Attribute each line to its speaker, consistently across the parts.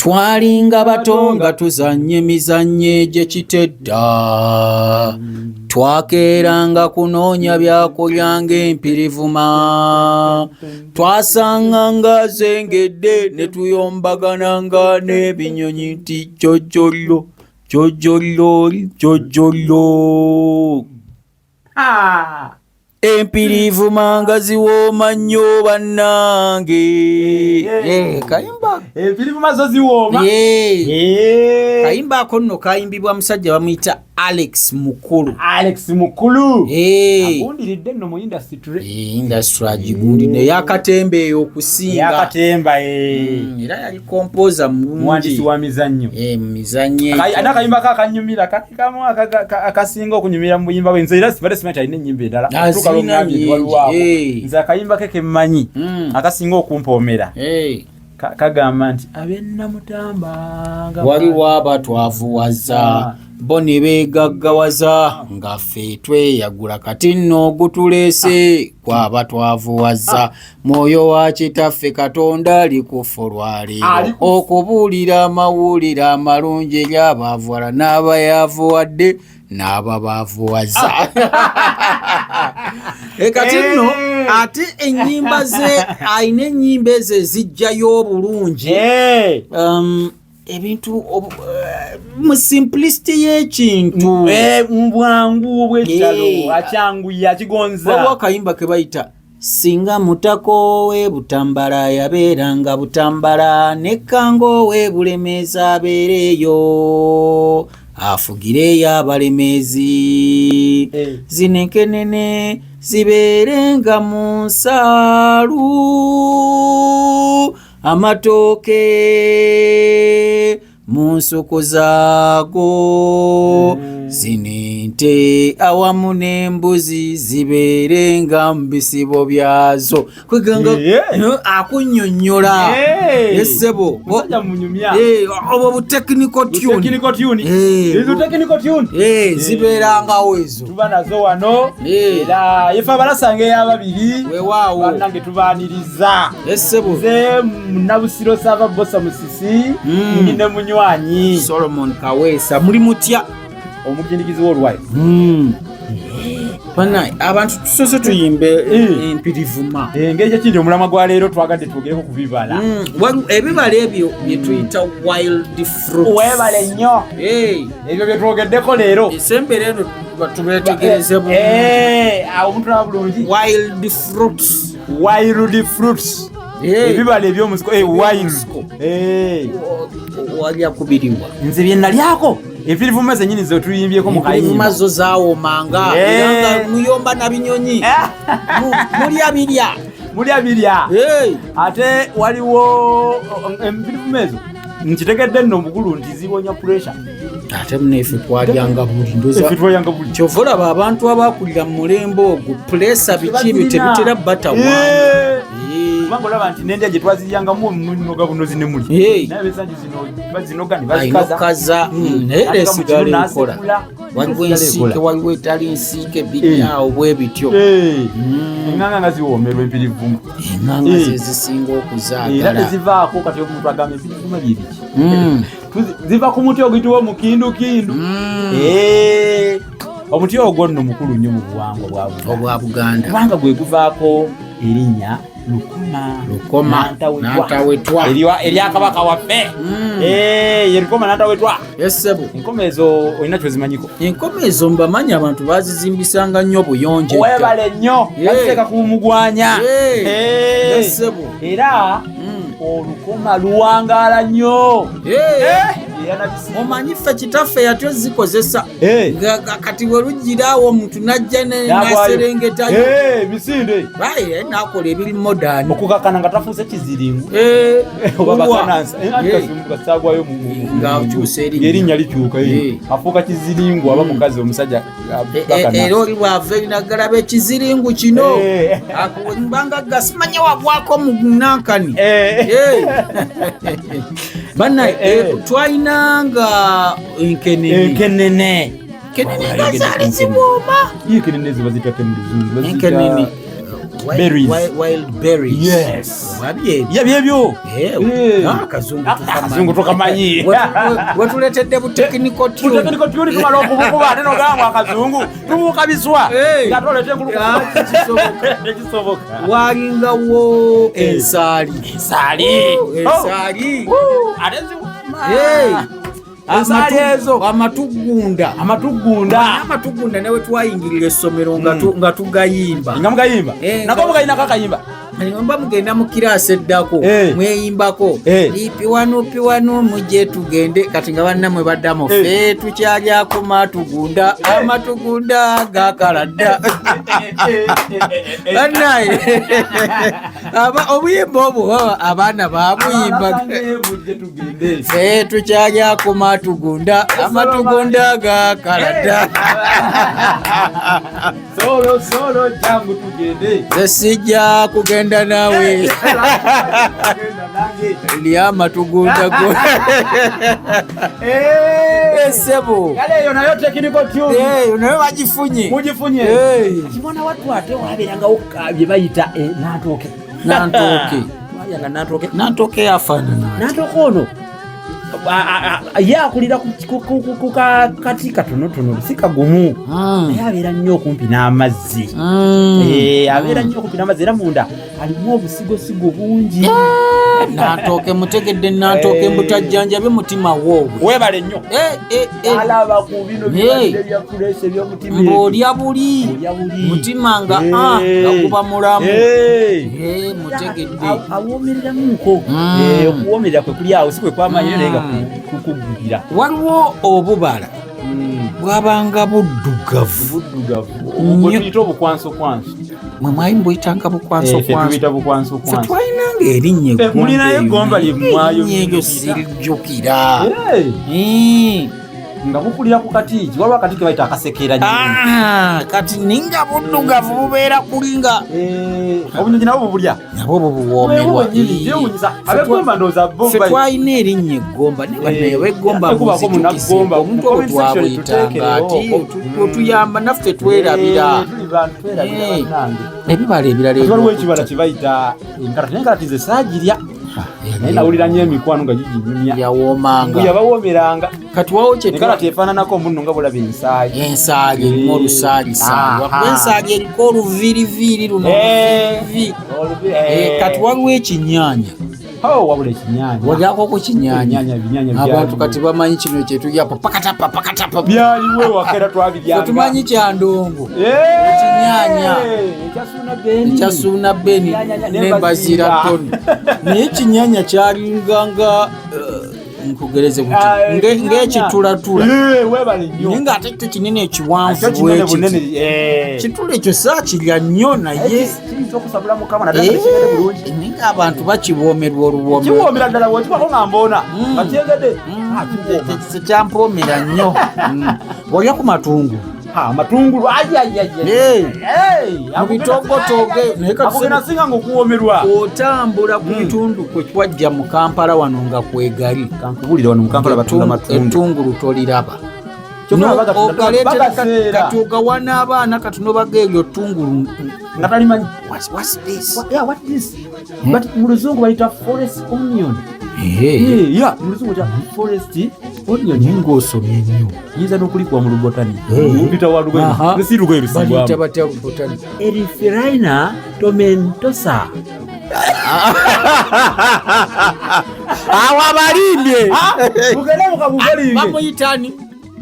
Speaker 1: Twalinga bato nga tuzannya emizannyo egy'ekitedda. Twakeeranga kunoonya byakulya ng'empirivuma. Twasanganga zengedde ne tuyombagananga n'ebinyonyi nti jjojjollo jjojjollo jjojjollo. Empirivuma nga ziwooma nnyo bannange. Kayimba
Speaker 2: empirivuma zo ziwooma.
Speaker 1: Kayimba ako nno kayimbibwa musajja bamuyita Alex Mukulu.
Speaker 2: Agundiridde nno mu
Speaker 1: industry agigundidde yakatembe okusinga. Era yali composer
Speaker 2: muwandiisi wa mizannyo.
Speaker 1: Mizannyo
Speaker 2: akayimba kakanyumira kamu akasinga okunyumira mu buyimba bwe. Nze era sibadde simanyi alina ennyimba endala nze akayimba ke kemmanyi akasinga okumpoomera kagamba nti ab'ennamutamba
Speaker 1: waliwo abatwavuwaza bo ne beegaggawaza nga ffe tweyagula kati nno ogutuleese kwaba twavuwaza. Mwoyo wa kitaffe Katonda ali ku ffe olwaleero okubuulira amawulire amalungi eri abaavuwala n'abayaavuwadde n'ababaavuwaza. Kati nno ate ennyimba ze alina ennyimba ezo ezijjayo obulungi ebintu mu simplicity y'ekintu
Speaker 2: mu bwangu obw'ekitalo akyanguye akigonza.
Speaker 1: Waliwo akayimba ke bayita singa mutako we Butambala yabeeranga Butambala nekkango we Bulemeezi abeereyo afugireyo abalemeezi zinenkenene zibeerenga mu nsaalu amatooke mu nsuku zaago zinente awamu n'embuzi zibeerenga mu bisibo byazo. Kweganga akunnyonnyola essebo obwo butekinico tune zibeerangawo ezo
Speaker 2: tuba nazo wano era yefe abalasanga ey'ababiri
Speaker 1: weewaawo
Speaker 2: bannange tubaaniriza
Speaker 1: essebo
Speaker 2: ze Nabusiro Sava Bosa Musisi nyine munywanyi
Speaker 1: Solomon Kaweesa muli mutya
Speaker 2: omujindikizi w'olwayo.
Speaker 1: Banaye abantu tusoose tuyimbe empirivuma
Speaker 2: engeri kyekindi omulamwa gwa leero twagadde twogereko ku bibala.
Speaker 1: Ebibala ebyo bye tuyita wild fruits.
Speaker 2: Weebale nnyo ebyo bye twogeddeko leero
Speaker 1: esembe eno tubeetegereze
Speaker 2: omuntu naba bulungi
Speaker 1: wild fruits
Speaker 2: ebibala eby'omusiko
Speaker 1: walya kubiriwa
Speaker 2: nze bye nalyako empirivuma zennyini zo tuyimbyeko mu kayimba.
Speaker 1: Empirivuma zo zawoomanga era nga muyomba na binyonyi mulya birya ate waliwo empirivuma ezo nkitegedde nno omukulu nti ziwonya pressure. Ate muneefe twalyanga buli ndoza kyova olaba abantu abaakulira mu mulembe ogwo pulesa biki ebyo tebitera batawaana
Speaker 2: kubanga olaba nti n'endya gye twaziyangamu omunoga bunozi ne muli naye besanji zino bazinoga ne
Speaker 1: bazikaza naye era esigala enkola waliwo ensiike waliwo etali nsiike bijjaawo bwe bityo.
Speaker 2: Enganga nga ziwoomerwa empirivuma
Speaker 1: enganga ze zisinga okuzaagala
Speaker 2: era tezivaako kati omuntu agamba empirivuma bye biki ziva ku muti oguyitibwa omukindukindu. Omuti ogwo nno mukulu nnyo mu buwangwa
Speaker 1: bwa Buganda
Speaker 2: kubanga gwe guvaako erinnya Lukoma
Speaker 1: Nantawetwa
Speaker 2: eryakabaka waffe. Ye Lukoma Nantawetwa.
Speaker 1: Essebo
Speaker 2: enkoma ezo olina kyozimanyiko.
Speaker 1: Enkoma ezo mbamanyi abantu bazizimbisanga nnyo buyonje.
Speaker 2: Weebale nnyo baziteeka ku mugwanya.
Speaker 1: Essebo
Speaker 2: era olukoma luwangaala nnyo.
Speaker 1: Omanyi ffe kitaffe yatyo zikozesa kati bwe lugiraawo omuntu najja naserengetayo
Speaker 2: misinde
Speaker 1: nakola ebiri modern
Speaker 2: okukakana nga tafuuse kiziringu oba bakanansa gasaagwayo erinnya likyuka afuuka kiziringu aba mukazi omusajja
Speaker 1: era oli bwava erinagalaba ekiziringu kino mbanga gasimanya wagwako mu nankani banaye twalinanga enkenene nga zaali zibooma.
Speaker 2: Enkenene ziba zitate mu luzungu.
Speaker 1: Enkenene wild berries.
Speaker 2: Yes.
Speaker 1: Wabye.
Speaker 2: Yabyo.
Speaker 1: Kazungu
Speaker 2: tukamanyi.
Speaker 1: Watuletedde bu technical tune.
Speaker 2: Technical tune tumala okubukuba ate nogamba akazungu. Tubukabiswa. Ngatolete kulukuba. Ekisoboka.
Speaker 1: Walingawo ensaali.
Speaker 2: Ensaali.
Speaker 1: Amatugunda newe twayingirira essomero nga tugayimba
Speaker 2: nako mugayina kakayimba
Speaker 1: mba mugenda mu kiraasi eddako mweyimbako piwano mujje tugende kati nga bannamwe baddamu ffe tukyalyako amatugunda gakaladda bannaye obuyimba obwo abaana babuyimba ffe tukyalyako amatugunda gakaladda
Speaker 2: solo jangu tugende
Speaker 1: sijja kugenda nawe lya amatugunda go sebo
Speaker 2: kale yo nayo technical tune
Speaker 1: nayo bagifunye
Speaker 2: mugifunye kibona watu ate waberanga okabye bayita
Speaker 1: nantoke yafanana
Speaker 2: ono yakulira ku kati katonotono sikagumu naye abeera nnyo okumpi n'amazzi era munda alimu obusigosigo bungi
Speaker 1: nantoke mutegedde nantoke mbutajjanjabe mutima woobwe
Speaker 2: webale nnyo alaba ku bino bya kulesa ebyomutima
Speaker 1: mbolya buli mutima nga gakuba mulamu mutegedde
Speaker 2: awoomereramuko okuwoomerera kwe kuli awo si kwe kwamanyire naye nga kukugira
Speaker 1: waliwo obubala bwabanga buddugavu
Speaker 2: tuyita obukwanso
Speaker 1: mwe mwali mbuyitanga bukwanso twayinanga erinnya
Speaker 2: mulinayo eggomba lyemwayo
Speaker 1: sirijjukira
Speaker 2: nga bukulira ku kati waliwo akati ke bayita akasekera
Speaker 1: kati ninga buddugavu bubeera kulinga
Speaker 2: obunyonyi nabo bubulya
Speaker 1: nabo bubuwoomerwa ffe twalina erinnya eggomba naye eggomba muzitukise omuntu obwo twabuyitanga ati otuyamba naffe twerabira ebibala ebirala
Speaker 2: waliwo ekibala kye bayita enkalati naye enkalati ze saagirya naye nawulira nnyo emikwano nga giginyumya
Speaker 1: yawoomanga
Speaker 2: yabawoomeranga
Speaker 1: kati wawo
Speaker 2: enkalati efaananako omunno nga bulaba
Speaker 1: ensaali erimu olusaalisaali wakuba ensaali eriko oluviiriviiri luno kati waliwo ekinyaanya
Speaker 2: wabula ekinyaanya
Speaker 1: walyako ku kinyaanya abantu kati bamanyi kino kyetulyapo pakatapa
Speaker 2: byaliwo ewaka era twabiryanga
Speaker 1: tumanyi kyandongo ekinyaanya ekyasuuna beni nembazira toni naye ekinyaanya kyalinganga nkugereze ng'ekitulatula naye ng'ate tekinene ekiwanvu bwekiti kitula ekyo saakirya nnyo naye naye ng'abantu bakiboomerwa
Speaker 2: oluwoomerkiwoomera ddala wekibako nga mboona akyegedde
Speaker 1: sekyampoomera nnyo olya ku matungulu
Speaker 2: amatungulu
Speaker 1: mu bitogotoge
Speaker 2: nayenasinga nga okuwoomerwa
Speaker 1: otambula ku bitundu kwe twajja mu Kampala wano nga kwegali
Speaker 2: kankubulira wano mu Kampala batunda matungulu
Speaker 1: ettungulu toliraba kati ogawana abaana kati nobaga eryo ttungulu
Speaker 2: nga talimanyi mu luzungu bayita forest onion muluzungu kya forest onion ng'osomye nnyo yinza n'okulikuwa mu lubotani mpita wa lugwe si lugwe lusibwamu
Speaker 1: batya lubotani
Speaker 2: Erythrina tomentosa
Speaker 1: awo abalinde
Speaker 2: mugende mukamugalinge
Speaker 1: bamuyitani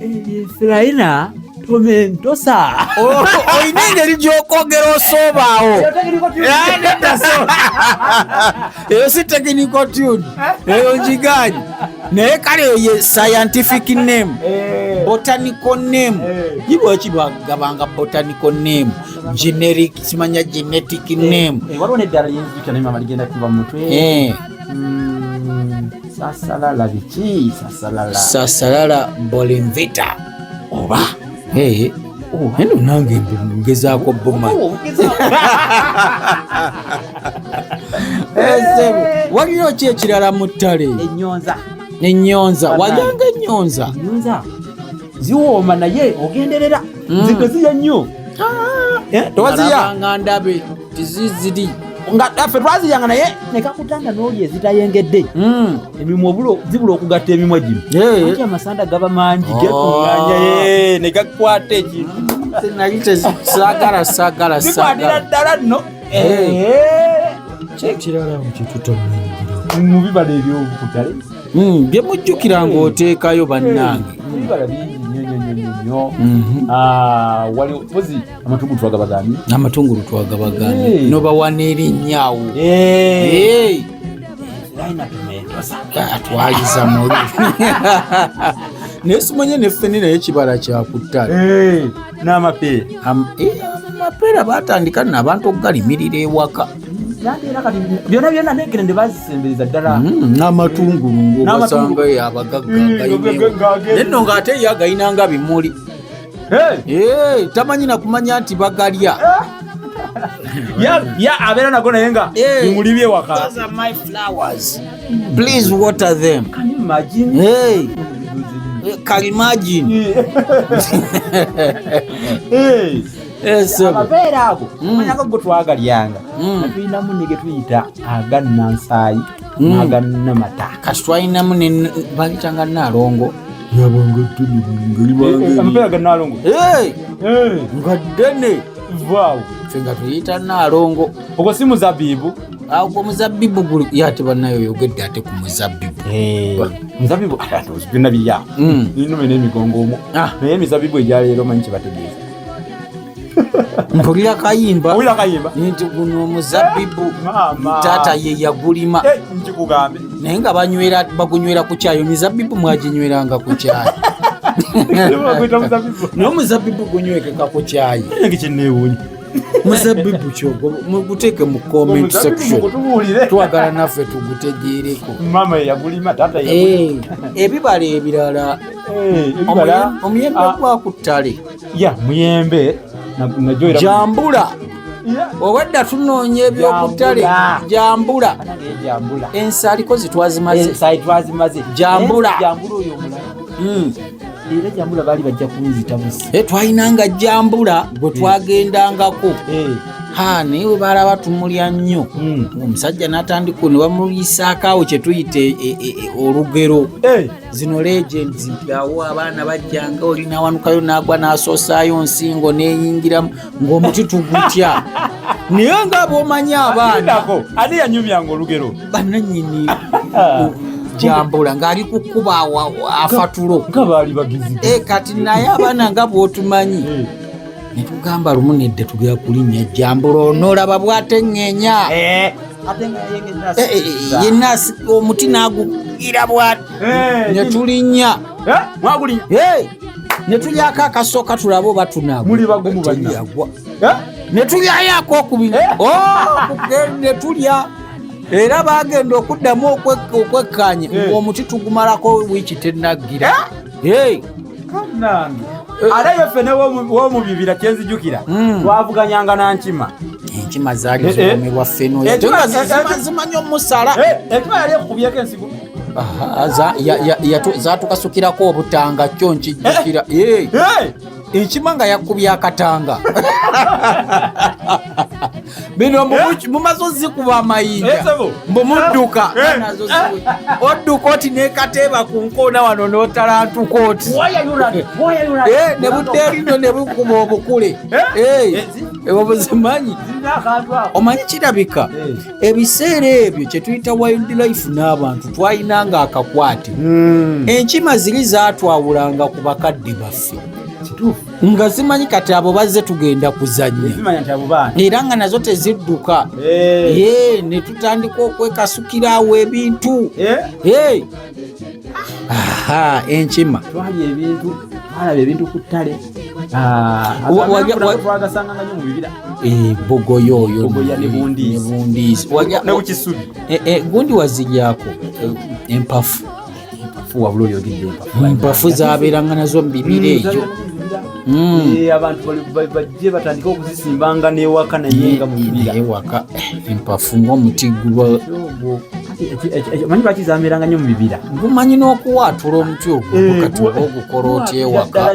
Speaker 2: Erythrina tomentosa
Speaker 1: olina engeri gy'okwogera osoobaawo eyo si technical tune eyo njiganyi naye kale eyo ye scientific name botanical name gibweki bagabanga botanical name generic simanya genetic name
Speaker 2: waliwo neddala yinzikya naye mama ligenda kuva mu mutwe sasalala biki
Speaker 1: sasalala bolinvita oba eno nange ngezaako boma waliro ki ekirala mu ttale enyonza walyanga enyonza
Speaker 2: ziwooma naye ogenderera zino zirya nnyo
Speaker 1: towazirya ndabe tiziziri
Speaker 2: nga ffe twaziyanga naye nekakutanda n'oli ezitayengedde emimwa zibula okugatta emimwa gino ati amasanda gaba mangi gekuŋŋanya negakwata ekintu
Speaker 1: nali sagala
Speaker 2: zikwatira ddala nno
Speaker 1: kyekirala kyetutamunyigiro
Speaker 2: mu bibala ebyobukutale
Speaker 1: byemujjukira ng'oteekayo bannange
Speaker 2: ebibala bingi nnyo waliwo pozi amatungulu twagabagambye
Speaker 1: amatungulu twagabagambye nobawa n'erinnyawo twayiza muri naye simanye neffene naye kibala kyakuttale amapeera batandika nno abantu okugalimirira ewaka
Speaker 2: byonna byonna negerende bazisembereza ddala
Speaker 1: n'amatungulu ng'obasangayo abagaggagayinenno ng'ate ye agayinanga bimuli tamanyi nakumanya nti bagalya
Speaker 2: abeera nago naye nga bimuli byewaka.
Speaker 1: Those are my flowers. Please water them.
Speaker 2: Can you imagine?
Speaker 1: Hey. Can you imagine?
Speaker 2: Hey. Amapeera ago manya go twagalyanga tulinamu nege tuyita agannansayi n'agannamata
Speaker 1: kasitwalinamu ne bayitanga nalongo
Speaker 2: amapeera gannalongo
Speaker 1: nga ddene
Speaker 2: vaawo
Speaker 1: ffe nga tuyita nalongo
Speaker 2: ogwo si muzabbibu
Speaker 1: agwo muzabbibu guli yate bannayo yogedde ate ku muzabbibu
Speaker 2: muzabbibu byonna birya ninume n'emigongo omwo naye emizabbibu egyaleero manyi kyebategeeza
Speaker 1: mpulira kayimba nti guno omuzabbibu taata ye yagulima
Speaker 2: nkikugambe
Speaker 1: naye nga bagunywera ku kyayo mizabbibu mwaginyweranga ku kyayi naye omuzabbibu gunywekeka ku kyayi
Speaker 2: kyenewuunyi
Speaker 1: muzabbibu kyogo muguteeke mu comment section twagala naffe tugutegeereko
Speaker 2: mama yagulima taata
Speaker 1: ebibala ebirala omuyembe gwakuttale
Speaker 2: muyembe
Speaker 1: jambula obwedda tunoonya ebyokutale jambula ensi aliko zitwazimaze jambula
Speaker 2: era jambula baali bajja kunzita busi
Speaker 1: twayinanga jambula bwe twagendangako naye we balaba tumulya nnyo omusajja n'atandika ne bamuliisaako awo kye tuyita olugero zino legends mpyawo abaana bajjanga olina wanukayo n'agwa n'asoosaayo nsingo n'eyingiramu ng'omuti tugutya naye nga bw'omanyi abaana
Speaker 2: ani yanyumyanga olugero
Speaker 1: bannannyini jambula ng'ali ku kkuba afatulo
Speaker 2: nga baali bagizi
Speaker 1: kati naye abaana nga bw'otumanyi netugamba lumu nedde tugera kulinnya jambula onoolaba bwateŋŋenya yenna omuti n'agugira bwati netulinnya netulyako akasooka tulabe oba tunaagwa netulyayako okubiri netulya era bagenda okuddamu okwekkanya omuti tugumalako wiiki tenaggira
Speaker 2: ate yeffe w'omubibira kyenzijukira twavuganyanga nankima
Speaker 1: enkima zaali ziwomebwa ffenoyo zimanyi omusala
Speaker 2: enkima yali ekukubyeko ensigo
Speaker 1: zatukasukirako obutanga kyo nkijjukira enkima nga yakubya akatanga bino mumaze ozikuba amayinja mbumudduka odduka oti nekateeba ku nkoona wano n'otalantuka oti ne buddeerino ne bukuba obukule obuzimanyi omanyi kirabika ebiseera ebyo kyetuyita wildlife n'abantu twayinanga akakwate enkima ziri zaatwawulanga ku bakadde baffe nga zimanyi kati abo bazze tugenda kuzannya era nga nazo tezidduka ne tutandika okwekasukira awo ebintu enkima
Speaker 2: twalya ebintu twalaba ebintu ku ttale twagasanganga nnyo mu bibira
Speaker 1: bogoyo oyo
Speaker 2: nebundiisi
Speaker 1: gundi waziryako empafu empafu zabeeranga nazo mu bibira ekyo
Speaker 2: abantu bajje batandika okuzisimbanga n'ewaka naye nga mu bibira
Speaker 1: ewaka empafu ng'omuti gulwa
Speaker 2: manyi bakizamiranga nnyo mu bibira.
Speaker 1: Gumanyi n'okuwaatula omutwe ogwo kati oba ogukola otya ewaka.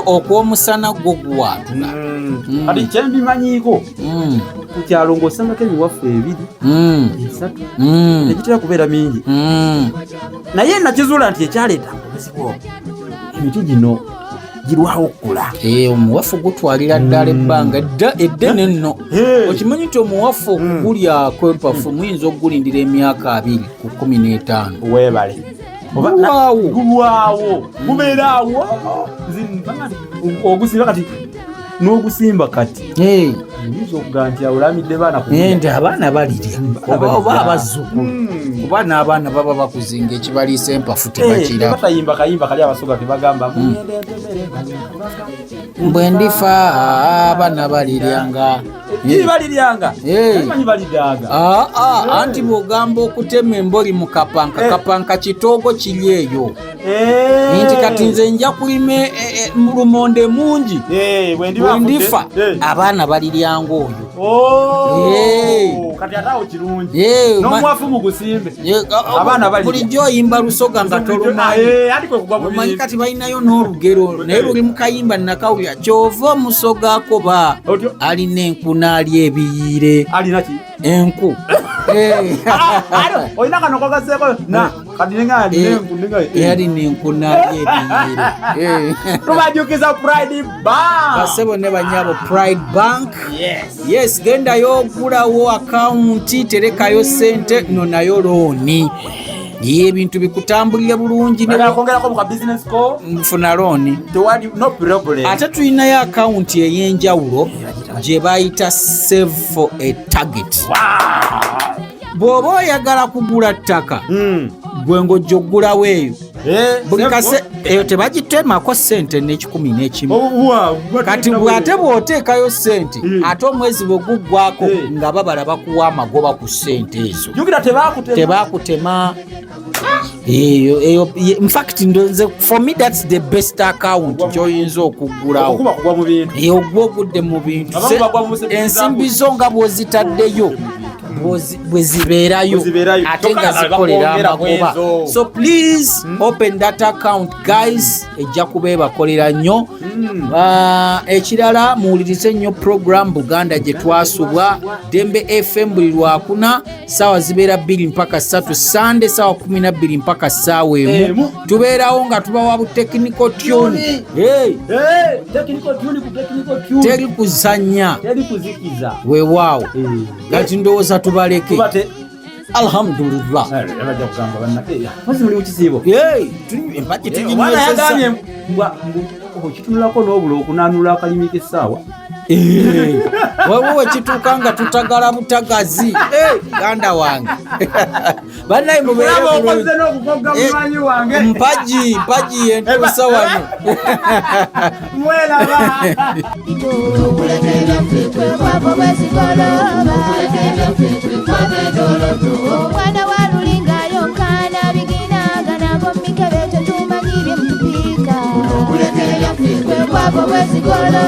Speaker 1: Okw'omusana gwo guwaatula.
Speaker 2: Kati kyembimanyiiko ku kyalo ng'osangako emiwafu 2 3 tegitera kubeera mingi. Naye nakizuula nti ekyaleeta obuzibu emiti gino girwawo okula.
Speaker 1: Omuwafu gutwalira ddala ebbanga eddene nno. Okimanyi nti omuwafu okugulyako empafu muyinza okugulindira emyaka 2 ku 15.
Speaker 2: Weebale gulwawo gubeeraawo ogusimba kati n'ogusimba kati oyinza okugaa nti awulamidde baana
Speaker 1: nti abaana balirya oba abazzukulu kuba n'abaana baba bakuzinga ekibaliisa empafu tebakira.
Speaker 2: Batayimba kayimba kali abasoga tebagamba
Speaker 1: bwe ndifa abaana baliryanga
Speaker 2: manyi balidaaga.
Speaker 1: Anti bw'ogamba okutema emboli mu kapanka kitoogo kiri eyo nti kati nze nja kulima lumonde mungi bwe ndifa abaana baliryanga oyo.
Speaker 2: Kati ate awo kirungi n'omwafu mugusimbe abaana
Speaker 1: bulijjo oyimba lusoga nga tolumanyi. Omanyi kati balinayo n'olugero naye luli mu kayimba nakawulira kyova omusoga akoba alina enkuna ali ebiyiire.
Speaker 2: Alinaki
Speaker 1: enku
Speaker 2: olina kano kagaseeko
Speaker 1: alina enkuna ali ebiyiire.
Speaker 2: Tubajukiza Pride Bank
Speaker 1: basebo ne banyabo Pride Bank. Yes, gendayo ogulawo akawunti terekayo sente no nayo looni ebintu bikutambulira bulungi nfuna looni. Ate tulinayo akawunti ey'enjawulo gye bayita Save for a Target. Bw'oba oyagala kugula ttaka gwe ng'ojja oggulawo eyo buli kase eyo tebagitemako sente n'ekikumi n'ekimu. Kati bw'ate bw'oteekayo sente ate omwezi bwe guggwako nga babala bakuwa amagoba ku sente ezo tebaakutema. In fact nze for me that's the best account gy'oyinza okuggulawo ogwa ogudde mu bintu ensimbi zo nga bw'ozitaddeyo bwe zibeerayo ate nga zikolera amagoba. So please open that account guys, ejja kuba ebakolera nnyo. Ekirala muwulirize nnyo program Buganda gye twasubwa Dembe FM buli lwakuna saawa zibeera 2 mpaka 3, Sunday saawa 12 mpaka saawa 1 tubeerawo nga tubawa bu technical tune. Teri kuzanya
Speaker 2: teri kuzikiza
Speaker 1: weewaawo kati ndowooza tubaleke. Alhamdulillah.
Speaker 2: Kitunulako n'obula okunanula akalimi k'essaawa
Speaker 1: wewe kituuka nga tutagala butagazi ganda wange bannaye mpaji yentuusa wano
Speaker 3: omwana wa lulingayo nkaana biginanga nabo mikebe tetumanyire mutupiika kwe kwabo bwesigolo